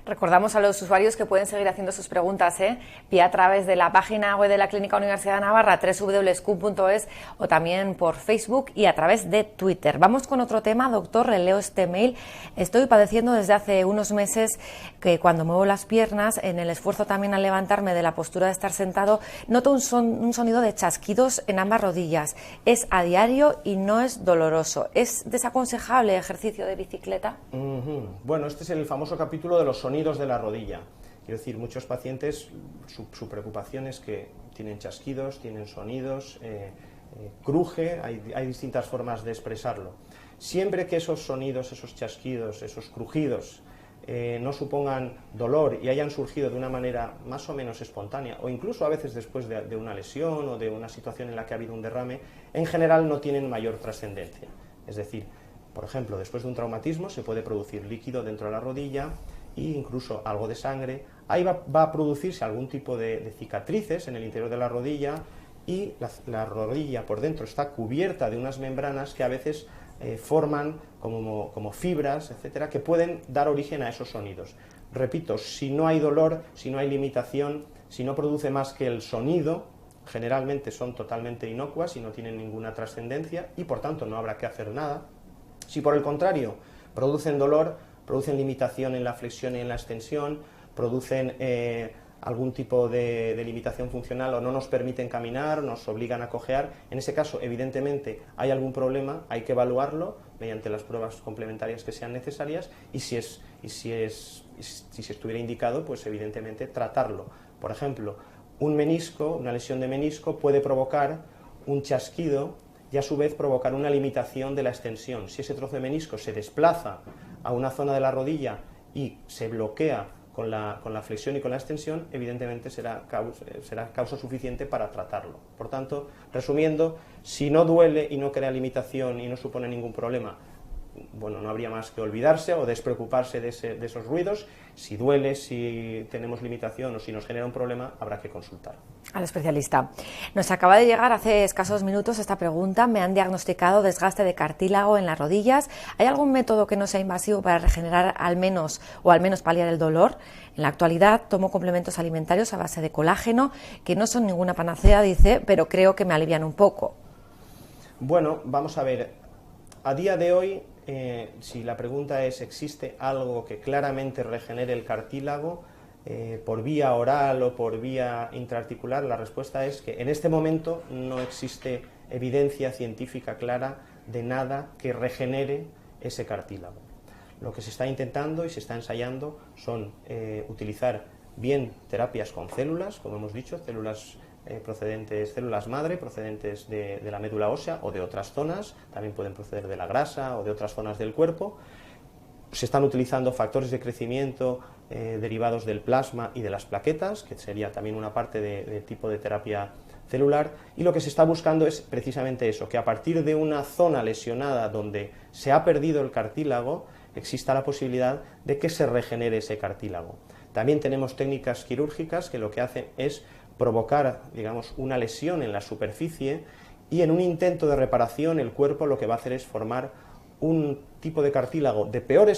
Recordamos a los usuarios que pueden seguir haciendo sus preguntas vía a través de la página web de la Clínica Universidad de Navarra, www.scoop.es, o también por Facebook y a través de Twitter. Vamos con otro tema, doctor, releo este mail. Estoy padeciendo desde hace unos meses que cuando muevo las piernas, en el esfuerzo también al levantarme de la postura de estar sentado, noto un sonido de chasquidos en ambas rodillas. Es a diario y no es doloroso. ¿Es desaconsejable ejercicio de bicicleta? Bueno, este es el famoso capítulo de los sonidos de la rodilla. Quiero decir, muchos pacientes, su preocupación es que tienen chasquidos, tienen sonidos, cruje, hay distintas formas de expresarlo. Siempre que esos sonidos, esos chasquidos, esos crujidos no supongan dolor y hayan surgido de una manera más o menos espontánea, o incluso a veces después de una lesión o de una situación en la que ha habido un derrame, en general no tienen mayor trascendencia. Es decir, por ejemplo, después de un traumatismo se puede producir líquido dentro de la rodilla e incluso algo de sangre. Ahí va a producirse algún tipo de cicatrices en el interior de la rodilla y la rodilla por dentro está cubierta de unas membranas que a veces forman como fibras, etcétera, que pueden dar origen a esos sonidos. Repito, si no hay dolor, si no hay limitación, si no produce más que el sonido, generalmente son totalmente inocuas y no tienen ninguna trascendencia y por tanto no habrá que hacer nada. Si por el contrario producen dolor, producen limitación en la flexión y en la extensión, producen algún tipo de limitación funcional o no nos permiten caminar, nos obligan a cojear, en ese caso evidentemente hay algún problema, hay que evaluarlo mediante las pruebas complementarias que sean necesarias y si se estuviera indicado, pues evidentemente tratarlo. Por ejemplo, un menisco, una lesión de menisco puede provocar un chasquido y a su vez provocar una limitación de la extensión. Si ese trozo de menisco se desplaza a una zona de la rodilla y se bloquea con la flexión y con la extensión, evidentemente será causa suficiente para tratarlo. Por tanto, resumiendo, si no duele y no crea limitación y no supone ningún problema, bueno, no habría más que olvidarse o despreocuparse de esos ruidos. Si duele, si tenemos limitación o si nos genera un problema, habrá que consultar al especialista. Nos acaba de llegar hace escasos minutos esta pregunta. Me han diagnosticado desgaste de cartílago en las rodillas. ¿Hay algún método que no sea invasivo para regenerar al menos paliar el dolor? En la actualidad tomo complementos alimentarios a base de colágeno, que no son ninguna panacea, dice, pero creo que me alivian un poco. Bueno, vamos a ver. A día de hoy, si la pregunta es ¿existe algo que claramente regenere el cartílago por vía oral o por vía intraarticular? La respuesta es que en este momento no existe evidencia científica clara de nada que regenere ese cartílago. Lo que se está intentando y se está ensayando son utilizar bien terapias con células, como hemos dicho, células madre procedentes de la médula ósea o de otras zonas, también pueden proceder de la grasa o de otras zonas del cuerpo. Se están utilizando factores de crecimiento derivados del plasma y de las plaquetas, que sería también una parte de tipo de terapia celular, y lo que se está buscando es precisamente eso, que a partir de una zona lesionada donde se ha perdido el cartílago, exista la posibilidad de que se regenere ese cartílago. También tenemos técnicas quirúrgicas que lo que hacen es provocar, digamos, una lesión en la superficie y en un intento de reparación el cuerpo lo que va a hacer es formar un tipo de cartílago de peor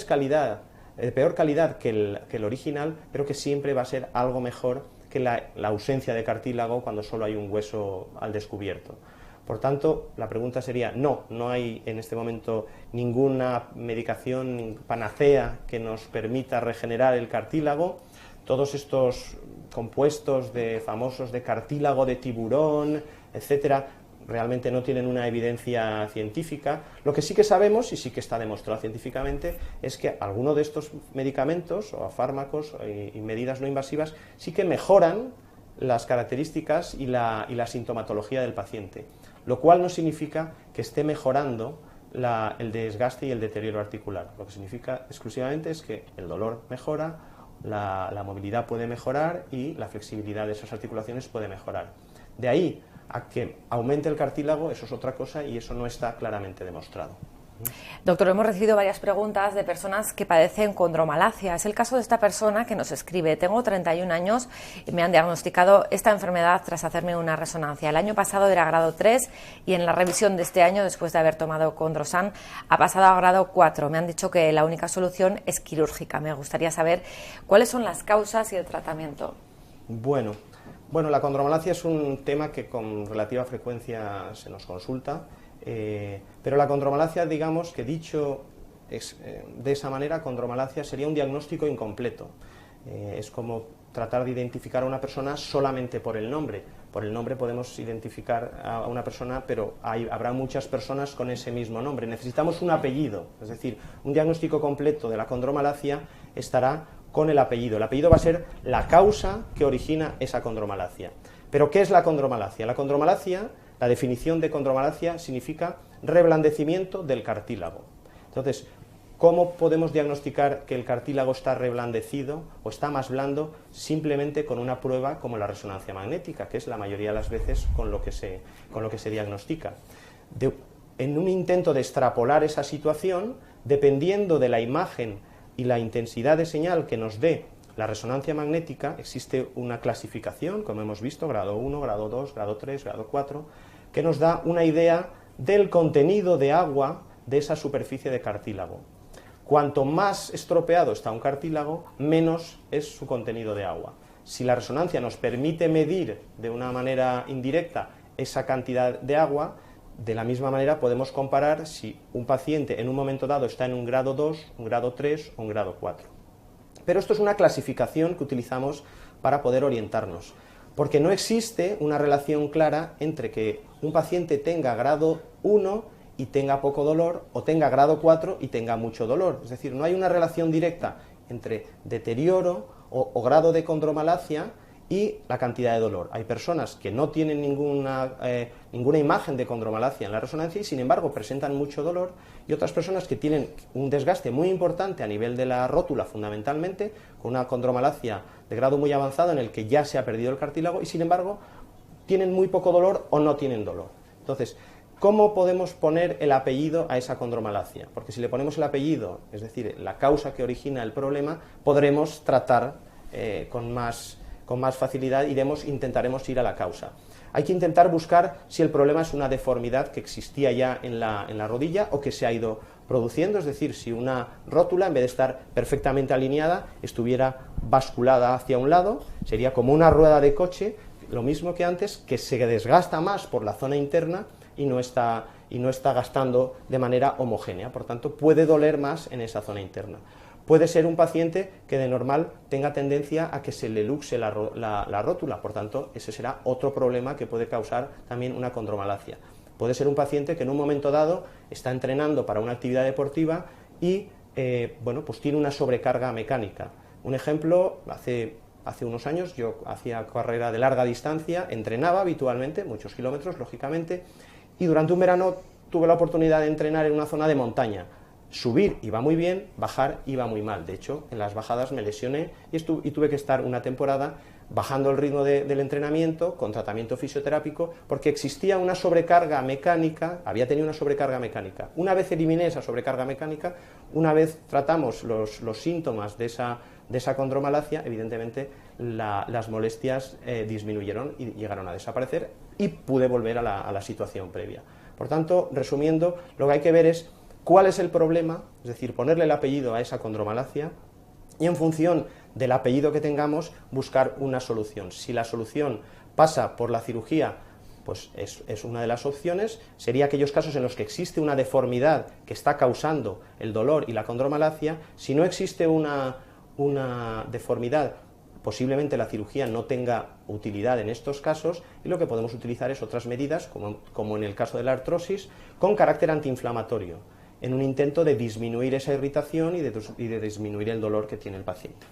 calidad que el original, pero que siempre va a ser algo mejor que la ausencia de cartílago cuando solo hay un hueso al descubierto. Por tanto, la pregunta sería, no hay en este momento ninguna medicación panacea que nos permita regenerar el cartílago. Todos estos compuestos famosos de cartílago de tiburón, etcétera, realmente no tienen una evidencia científica. Lo que sí que sabemos, y sí que está demostrado científicamente, es que algunos de estos medicamentos o fármacos y medidas no invasivas sí que mejoran las características y la sintomatología del paciente, lo cual no significa que esté mejorando el desgaste y el deterioro articular. Lo que significa exclusivamente es que el dolor mejora, la movilidad puede mejorar y la flexibilidad de esas articulaciones puede mejorar. De ahí a que aumente el cartílago, eso es otra cosa y eso no está claramente demostrado. Doctor, hemos recibido varias preguntas de personas que padecen condromalacia. Es el caso de esta persona que nos escribe: tengo 31 años y me han diagnosticado esta enfermedad tras hacerme una resonancia. El año pasado era grado 3 y en la revisión de este año, después de haber tomado Condrosan, ha pasado a grado 4. Me han dicho que la única solución es quirúrgica. Me gustaría saber cuáles son las causas y el tratamiento. Bueno, la condromalacia es un tema que con relativa frecuencia se nos consulta. Pero la condromalacia, digamos que dicho de esa manera, condromalacia sería un diagnóstico incompleto. Es como tratar de identificar a una persona solamente por el nombre. Por el nombre podemos identificar a una persona, pero habrá muchas personas con ese mismo nombre. Necesitamos un apellido, es decir, un diagnóstico completo de la condromalacia estará con el apellido. El apellido va a ser la causa que origina esa condromalacia. ¿Pero qué es la condromalacia? La definición de condromalacia significa reblandecimiento del cartílago. Entonces, ¿cómo podemos diagnosticar que el cartílago está reblandecido o está más blando? Simplemente con una prueba como la resonancia magnética, que es la mayoría de las veces con lo que se diagnostica. En un intento de extrapolar esa situación, dependiendo de la imagen y la intensidad de señal que nos dé la resonancia magnética, existe una clasificación, como hemos visto, grado 1, grado 2, grado 3, grado 4, que nos da una idea del contenido de agua de esa superficie de cartílago. Cuanto más estropeado está un cartílago, menos es su contenido de agua. Si la resonancia nos permite medir de una manera indirecta esa cantidad de agua, de la misma manera podemos comparar si un paciente en un momento dado está en un grado 2, un grado 3 o un grado 4. Pero esto es una clasificación que utilizamos para poder orientarnos, porque no existe una relación clara entre que un paciente tenga grado 1 y tenga poco dolor, o tenga grado 4 y tenga mucho dolor. Es decir, no hay una relación directa entre deterioro o grado de condromalacia y la cantidad de dolor. Hay personas que no tienen ninguna imagen de condromalacia en la resonancia y sin embargo presentan mucho dolor, y otras personas que tienen un desgaste muy importante a nivel de la rótula fundamentalmente, con una condromalacia de grado muy avanzado en el que ya se ha perdido el cartílago y sin embargo tienen muy poco dolor o no tienen dolor. Entonces, ¿cómo podemos poner el apellido a esa condromalacia? Porque si le ponemos el apellido, es decir, la causa que origina el problema, podremos tratar con más facilidad, intentaremos ir a la causa. Hay que intentar buscar si el problema es una deformidad que existía ya en la rodilla o que se ha ido produciendo, es decir, si una rótula, en vez de estar perfectamente alineada, estuviera basculada hacia un lado, sería como una rueda de coche, lo mismo que antes, que se desgasta más por la zona interna y no está gastando de manera homogénea, por tanto puede doler más en esa zona interna. Puede ser un paciente que de normal tenga tendencia a que se le luxe la rótula, por tanto ese será otro problema que puede causar también una condromalacia. Puede ser un paciente que en un momento dado está entrenando para una actividad deportiva y pues tiene una sobrecarga mecánica. Un ejemplo, hace unos años yo hacía carrera de larga distancia, entrenaba habitualmente, muchos kilómetros lógicamente, y durante un verano tuve la oportunidad de entrenar en una zona de montaña. Subir iba muy bien, bajar iba muy mal. De hecho, en las bajadas me lesioné y tuve que estar una temporada bajando el ritmo del entrenamiento con tratamiento fisioterápico porque existía una sobrecarga mecánica, había tenido una sobrecarga mecánica. Una vez eliminé esa sobrecarga mecánica, una vez tratamos los síntomas de esa condromalacia, evidentemente las molestias disminuyeron y llegaron a desaparecer y pude volver a la situación previa. Por tanto, resumiendo, lo que hay que ver es cuál es el problema, es decir, ponerle el apellido a esa condromalacia y en función del apellido que tengamos buscar una solución. Si la solución pasa por la cirugía, pues es una de las opciones. Sería aquellos casos en los que existe una deformidad que está causando el dolor y la condromalacia. Si no existe una deformidad, posiblemente la cirugía no tenga utilidad en estos casos y lo que podemos utilizar es otras medidas, como en el caso de la artrosis, con carácter antiinflamatorio, en un intento de disminuir esa irritación y de disminuir el dolor que tiene el paciente.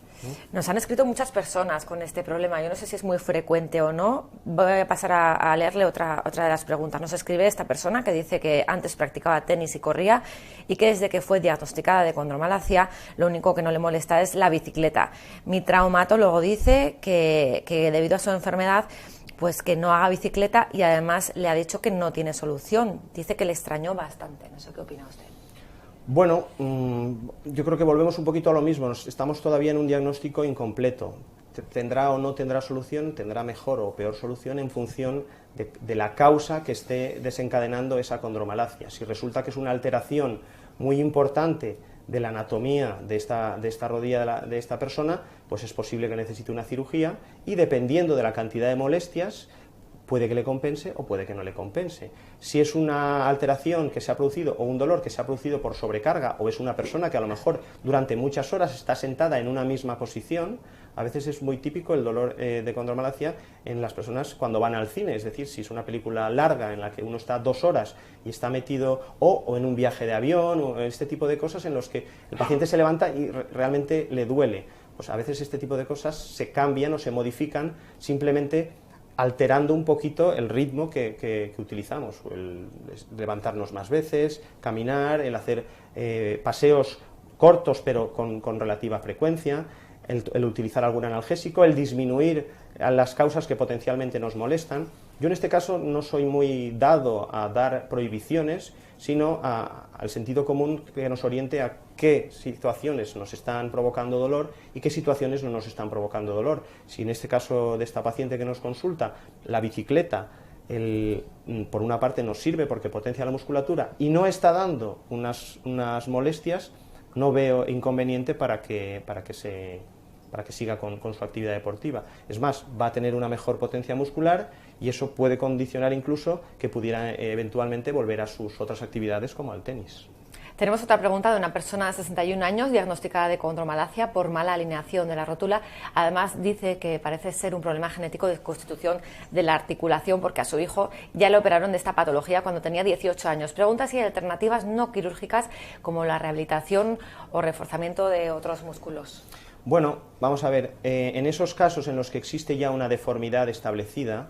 Nos han escrito muchas personas con este problema. Yo no sé si es muy frecuente o no. Voy a pasar a leerle otra de las preguntas. Nos escribe esta persona que dice que antes practicaba tenis y corría y que desde que fue diagnosticada de condromalacia lo único que no le molesta es la bicicleta. Mi traumatólogo dice que debido a su enfermedad pues que no haga bicicleta y además le ha dicho que no tiene solución. Dice que le extrañó bastante. No sé qué opina usted. Bueno, yo creo que volvemos un poquito a lo mismo, estamos todavía en un diagnóstico incompleto. Tendrá o no tendrá solución, tendrá mejor o peor solución en función de la causa que esté desencadenando esa condromalacia. Si resulta que es una alteración muy importante de la anatomía de esta rodilla de esta persona, pues es posible que necesite una cirugía y dependiendo de la cantidad de molestias, puede que le compense o puede que no le compense. Si es una alteración que se ha producido o un dolor que se ha producido por sobrecarga o es una persona que a lo mejor durante muchas horas está sentada en una misma posición, a veces es muy típico el dolor de condromalacia en las personas cuando van al cine, es decir, si es una película larga en la que uno está 2 horas y está metido o en un viaje de avión o este tipo de cosas en los que el paciente se levanta y realmente le duele. Pues a veces este tipo de cosas se cambian o se modifican simplemente alterando un poquito el ritmo que utilizamos, el levantarnos más veces, caminar, el hacer paseos cortos pero con relativa frecuencia, el utilizar algún analgésico, el disminuir las causas que potencialmente nos molestan. Yo en este caso no soy muy dado a dar prohibiciones, sino al sentido común que nos oriente a qué situaciones nos están provocando dolor y qué situaciones no nos están provocando dolor. Si en este caso de esta paciente que nos consulta, la bicicleta, por una parte nos sirve porque potencia la musculatura y no está dando unas molestias, no veo inconveniente para que siga con su actividad deportiva. Es más, va a tener una mejor potencia muscular y eso puede condicionar incluso que pudiera eventualmente volver a sus otras actividades como al tenis. Tenemos otra pregunta de una persona de 61 años diagnosticada de condromalacia por mala alineación de la rótula. Además dice que parece ser un problema genético de constitución de la articulación porque a su hijo ya le operaron de esta patología cuando tenía 18 años. Pregunta si hay alternativas no quirúrgicas como la rehabilitación o reforzamiento de otros músculos. Bueno, vamos a ver, en esos casos en los que existe ya una deformidad establecida,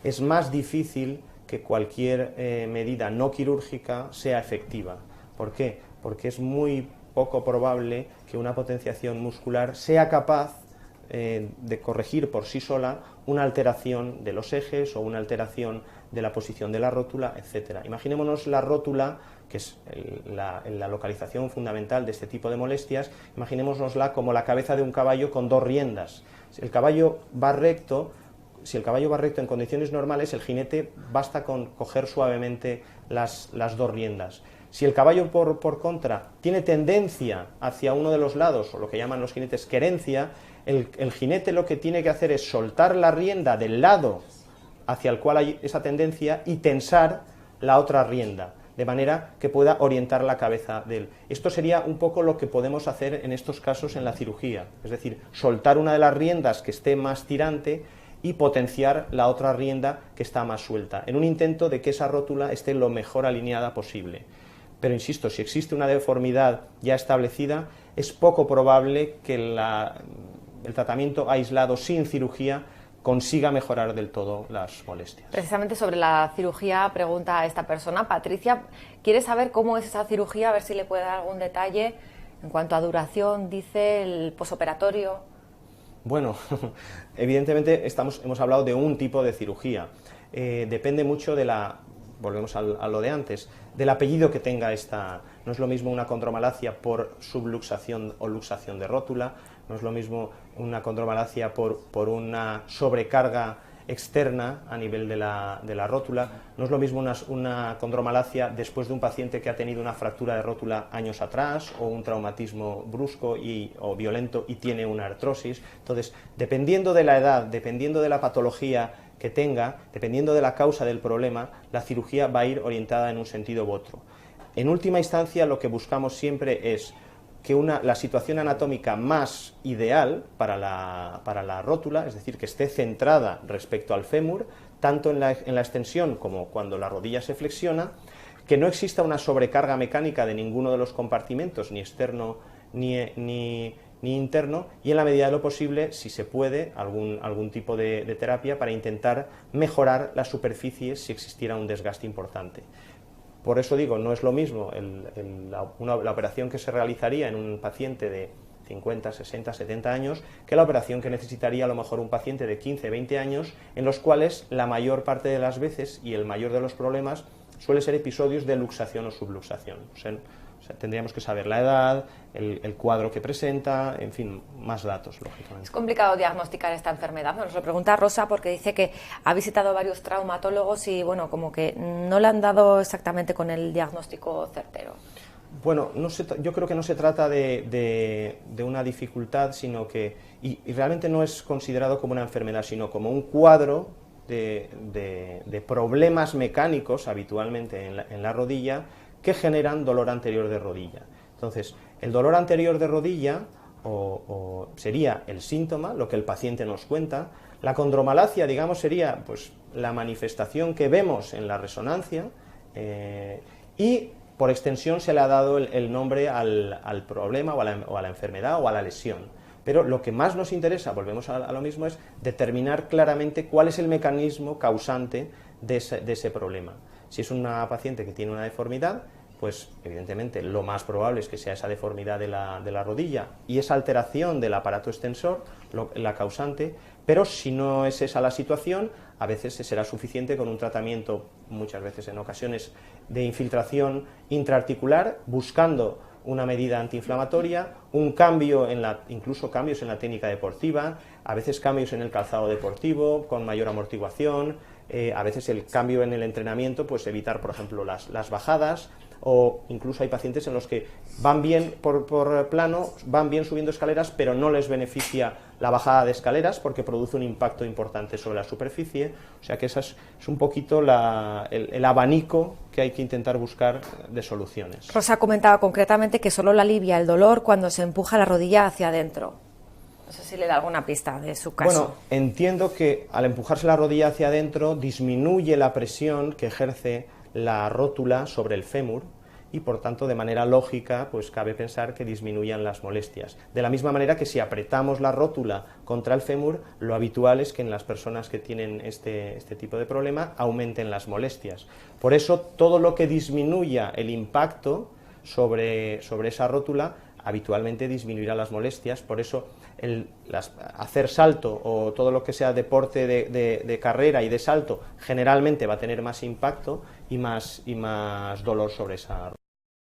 es más difícil que cualquier medida no quirúrgica sea efectiva. ¿Por qué? Porque es muy poco probable que una potenciación muscular sea capaz de corregir por sí sola una alteración de los ejes o una alteración de la posición de la rótula, etc. Imaginémonos la rótula, que es la localización fundamental de este tipo de molestias, imaginémonosla como la cabeza de un caballo con 2 riendas. Si el caballo va recto en condiciones normales, el jinete basta con coger suavemente las 2 riendas. Si el caballo, por contra, tiene tendencia hacia uno de los lados, o lo que llaman los jinetes querencia, el jinete lo que tiene que hacer es soltar la rienda del lado hacia el cual hay esa tendencia y tensar la otra rienda, de manera que pueda orientar la cabeza de él. Esto sería un poco lo que podemos hacer en estos casos en la cirugía, es decir, soltar una de las riendas que esté más tirante y potenciar la otra rienda que está más suelta, en un intento de que esa rótula esté lo mejor alineada posible. Pero insisto, si existe una deformidad ya establecida, es poco probable que el tratamiento aislado sin cirugía consiga mejorar del todo las molestias. Precisamente sobre la cirugía pregunta a esta persona, Patricia, quiere saber cómo es esa cirugía, a ver si le puede dar algún detalle en cuanto a duración, dice, el posoperatorio. Bueno, evidentemente hemos hablado de un tipo de cirugía. Depende mucho volvemos a lo de antes, del apellido que tenga esta. No es lo mismo una condromalacia por subluxación o luxación de rótula, no es lo mismo una condromalacia por una sobrecarga externa a nivel de la rótula, no es lo mismo una condromalacia después de un paciente que ha tenido una fractura de rótula años atrás o un traumatismo brusco o violento y tiene una artrosis. Entonces, dependiendo de la edad, dependiendo de la patología que tenga, dependiendo de la causa del problema, la cirugía va a ir orientada en un sentido u otro. En última instancia, lo que buscamos siempre es que la situación anatómica más ideal para la rótula, es decir, que esté centrada respecto al fémur, tanto en la extensión como cuando la rodilla se flexiona, que no exista una sobrecarga mecánica de ninguno de los compartimentos, ni externo ni interno, y en la medida de lo posible, si se puede, algún tipo de terapia para intentar mejorar la superficie si existiera un desgaste importante. Por eso digo, no es lo mismo la operación que se realizaría en un paciente de 50, 60, 70 años que la operación que necesitaría a lo mejor un paciente de 15, 20 años, en los cuales la mayor parte de las veces y el mayor de los problemas suele ser episodios de luxación o subluxación. O O sea, tendríamos que saber la edad, el cuadro que presenta, en fin, más datos, lógicamente. Es complicado diagnosticar esta enfermedad. Nos lo pregunta Rosa porque dice que ha visitado varios traumatólogos y, bueno, como que no le han dado exactamente con el diagnóstico certero. Bueno, yo creo que no se trata de una dificultad, sino que, y realmente no es considerado como una enfermedad, sino como un cuadro de problemas mecánicos, habitualmente en la rodilla, que generan dolor anterior de rodilla. Entonces, el dolor anterior de rodilla sería el síntoma, lo que el paciente nos cuenta. La condromalacia, digamos, sería pues la manifestación que vemos en la resonancia, y por extensión se le ha dado el nombre al problema o a la enfermedad o a la lesión. Pero lo que más nos interesa, volvemos a lo mismo, es determinar claramente cuál es el mecanismo causante de ese problema. Si es una paciente que tiene una deformidad, pues evidentemente lo más probable es que sea esa deformidad de la rodilla y esa alteración del aparato extensor la causante, pero si no es esa la situación, a veces será suficiente con un tratamiento, muchas veces en ocasiones, de infiltración intraarticular, buscando una medida antiinflamatoria, un cambio incluso cambios en la técnica deportiva, a veces cambios en el calzado deportivo con mayor amortiguación, a veces el cambio en el entrenamiento, pues evitar, por ejemplo, las bajadas, o incluso hay pacientes en los que van bien por plano, van bien subiendo escaleras, pero no les beneficia la bajada de escaleras porque produce un impacto importante sobre la superficie. O sea que ese es un poquito el abanico que hay que intentar buscar de soluciones. Rosa comentaba concretamente que solo le alivia el dolor cuando se empuja la rodilla hacia adentro. No sé si le da alguna pista de su caso. Bueno, entiendo que al empujarse la rodilla hacia adentro disminuye la presión que ejerce la rótula sobre el fémur y, por tanto, de manera lógica, pues cabe pensar que disminuyan las molestias. De la misma manera que si apretamos la rótula contra el fémur, lo habitual es que en las personas que tienen este tipo de problema aumenten las molestias. Por eso, todo lo que disminuya el impacto sobre esa rótula habitualmente disminuirá las molestias. Por eso hacer salto o todo lo que sea deporte de carrera y de salto generalmente va a tener más impacto y más dolor sobre esa rótula.